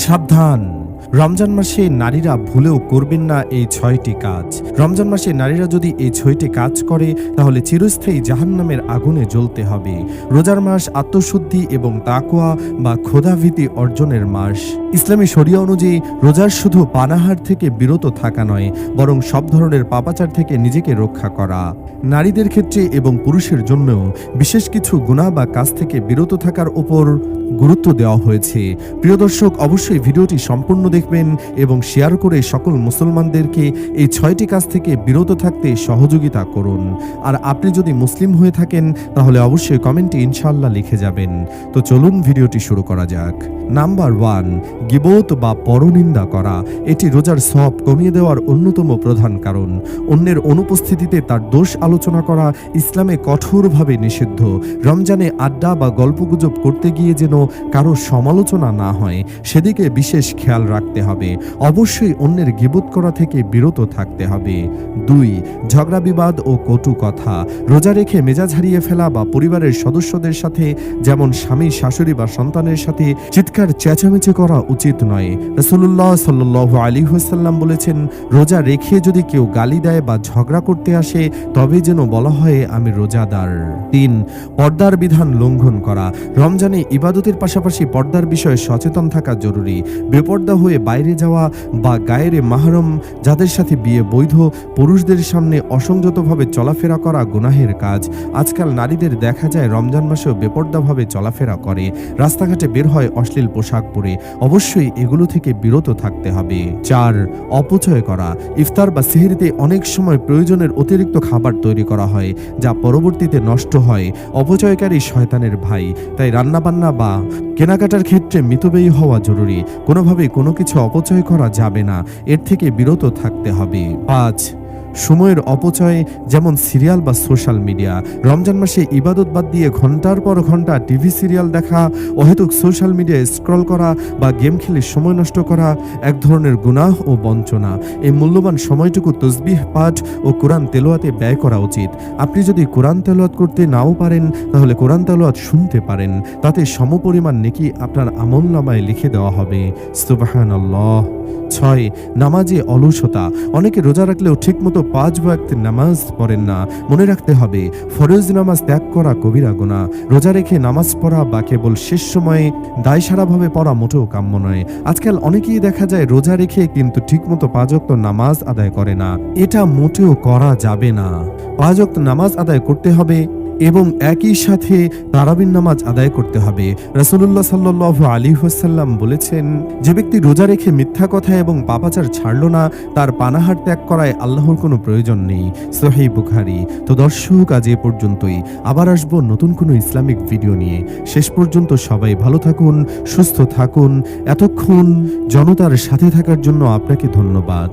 সাবধান! রমজান মাসে নারীরা ভুলেও করবেন না এই ৬টি কাজ। রমজান মাসে নারীরা যদি এই ৬টি কাজ করে তাহলে চিরস্থায়ী জাহান্নামের আগুনে জ্বলতে হবে। রোজার মাস আত্মশুদ্ধি এবং তাকওয়া বা খোদাভীতি অর্জনের মাস। ইসলামী শরিয়া অনুযায়ী রোজার শুধু পানাহার থেকে বিরত থাকা নয়, বরং সব ধরনের পাপাচার থেকে নিজেকে রক্ষা করা। নারীদের ক্ষেত্রে এবং পুরুষের জন্যও বিশেষ কিছু গুনাহ বা কাজ থেকে বিরত থাকার উপর গুরুত্ব দেওয়া হয়েছে। প্রিয় দর্শক, অবশ্যই ভিডিওটি সম্পূর্ণ দেখবেন এবং শেয়ার করে সকল মুসলমানদেরকে এই ৬টি কাজ থেকে বিরত থাকতে সহযোগিতা করুন। আর আপনি যদি মুসলিম হয়ে থাকেন তাহলে অবশ্যই কমেন্টে ইনশাআল্লাহ লিখে যাবেন। তো চলুন ভিডিওটি শুরু করা যাক। নাম্বার 1, গীবত বা পরনিন্দা করা। এটি রোজার সওয়াব কমিয়ে দেওয়ার অন্যতম প্রধান কারণ। অন্যের অনুপস্থিতিতে তার দোষ আলোচনা করা ইসলামে কঠোরভাবে নিষিদ্ধ। রমজানে আড্ডা বা গল্পগুজব করতে গিয়ে যেন কারো সমালোচনা না হয় সেদিকে বিশেষ খেয়াল রাখতে হবে। অবশ্যই অন্যের গীবত করা থেকে বিরত থাকতে হবে। 2, ঝগড়া বিবাদ ও কটু কথা। রোজা রেখে মেজাজ হারিয়ে ফেলা বা পরিবারের সদস্যদের সাথে যেমন স্বামী, শাশুড়ি বা সন্তানের সাথে চিৎকার চেঁচামেচি করা উচিত নয়। রাসূলুল্লাহ সাল্লাল্লাহু আলাইহি ওয়াসাল্লাম বলেছেন, রোজা রেখে যদি কেউ গালি দেয় বা ঝগড়া করতে আসে তবে যেন বলা হয় আমি রোজাদার। 3, পর্দার বিধান লঙ্ঘন করা। রমজানে ইবাদতের পাশাপাশি পর্দার বিষয়ে সচেতন থাকা জরুরি। বেপর্দা হয়ে বাইরে যাওয়া বা গায়েরে মাহরম যাদের সাথে বিয়ে বৈধ পুরুষদের সামনে অসংযতভাবে চলাফেরা করা গুনাহের কাজ। আজকাল নারীদের দেখা যায় রমজান মাসেও বেপর্দাভাবে চলাফেরা করে, রাস্তাঘাটে বের হয় অশ্লীল পোশাক পরে। অবশ্যই এগুলো থেকে বিরত থাকতে হবে। 4, অপচয় করা। ইফতার বা সেহরিতে অনেক সময় প্রয়োজনের অতিরিক্ত খাবার তৈরি করা হয় যা পরবর্তীতে নষ্ট হয়। অপচয়কারী শয়তানের ভাই। তাই রান্নাবান্না বা কেনাকাটার ক্ষেত্রে মিতব্যয়ী হওয়া জরুরি। কোনোভাবেই কোনো কিছু অপচয় করা যাবে না, এর থেকে বিরত থাকতে হবে। 5, সময়ের অপচয়, যেমন সিরিয়াল বা সোশ্যাল মিডিয়া। রমজান মাসে ইবাদত বাদ দিয়ে ঘন্টার পর ঘন্টা টিভি সিরিয়াল দেখা, অহেতুক সোশ্যাল মিডিয়ায় স্ক্রল করা বা গেম খেলে সময় নষ্ট করা এক ধরনের গুনাহ ও বঞ্চনা। এই মূল্যবান সময়টুকু তাসবিহ পাঠ ও কোরআন তেলাওয়াতে ব্যয় করা উচিত। আপনি যদি কোরআন তেলাওয়াত করতে নাও পারেন তাহলে কোরআন তেলাওয়াত শুনতে পারেন, তাতে সমপরিমাণ নেকি আপনার আমলনামায় লিখে দেওয়া হবে। সুবহানাল্লাহ। 6, নামাজে অলসতা। অনেকে রোজা রাখলেও ঠিকমতো 5 ওয়াক্ত নামাজ পড়েন না। মনে রাখতে হবে, ফরজ নামাজ ত্যাগ করা কবিরা গুনাহ। রোজা রেখে নামাজ পড়া বা কেবল শেষ সময়ে দায়সারাভাবে পড়া মোটেও কাম্য নয়। আজকাল অনেকেই দেখা যায় রোজা রেখে কিন্তু ঠিকমতো 5 ওয়াক্ত নামাজ আদায় করে না। এটা মোটেও করা যাবে না। 5 ওয়াক্ত নামাজ আদায় করতে হবে এবং একই সাথে তারাবির নামাজ আদায় করতে হবে। রাসূলুল্লাহ সাল্লাল্লাহু আলাইহি ওয়াসাল্লাম বলেছেন, যে ব্যক্তি রোজা রেখে মিথ্যা কথা এবং পাপাচার ছাড়ল না তার পানাহার ত্যাগ করায় আল্লাহর কোনো প্রয়োজন নেই। সহিহ বুখারী। তো দর্শক, আজ এ পর্যন্তই। আবার আসবো নতুন কোনো ইসলামিক ভিডিও নিয়ে। শেষ পর্যন্ত সবাই ভালো থাকুন, সুস্থ থাকুন। এতক্ষণ জনতার সাথে থাকার জন্য আপনাকে ধন্যবাদ।